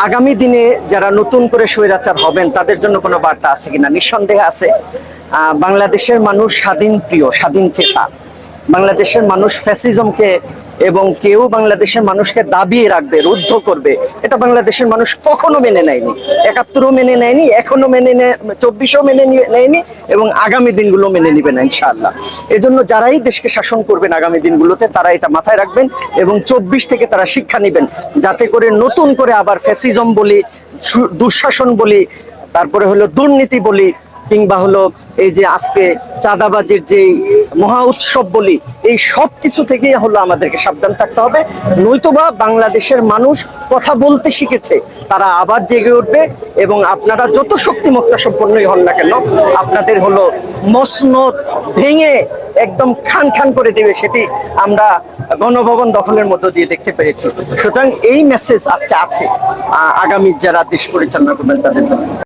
আগামী দিনে যারা নতুন করে স্বৈরাচার হবেন তাদের জন্য কোনো বার্তা আছে কিনা? নিঃসন্দেহে আছে। বাংলাদেশের মানুষ স্বাধীন প্রিয়, স্বাধীন চেতা। বাংলাদেশের মানুষ ফ্যাসিজমকে এবং কেউ বাংলাদেশের মানুষকে দাবিয়ে রাখবে, রুদ্ধ করবে, এটা বাংলাদেশের মানুষ কখনো মেনে নেয়নি। ৭১ও মেনে নেয়নি, এখনো মেনে ২৪ও মেনে নেয়নি এবং আগামী দিনগুলো মেনে নিবে না ইনশাআল্লাহ। এজন্য যারাই দেশকে শাসন করবেন আগামী দিনগুলোতে তারা এটা মাথায় রাখবেন এবং ২৪ থেকে তারা শিক্ষা নেবেন, যাতে করে নতুন করে আবার ফ্যাসিজম বলি, দুঃশাসন বলি, তারপরে হলো দুর্নীতি বলি, কিংবা হলো এই যে আজকে চাঁদাবাজির যে মহা উৎসব বলি, এই সব কিছু থেকেই হলো আমাদেরকে সাবধান থাকতে হবে। নয়তোবা বাংলাদেশের মানুষ কথা বলতে শিখেছে, তারা আবার জেগে উঠবে এবং আপনারা যত শক্তিমত্তা সম্পন্নই হন না কেন, আপনাদের হলো মসনদ ভেঙে একদম খান খান করে দেবে। সেটি আমরা গণভবন দখলের মধ্য দিয়ে দেখতে পেরেছি। সুতরাং এই মেসেজ আজকে আছে আগামী যারা দেশ পরিচালনা করবেন তাদের জন্য।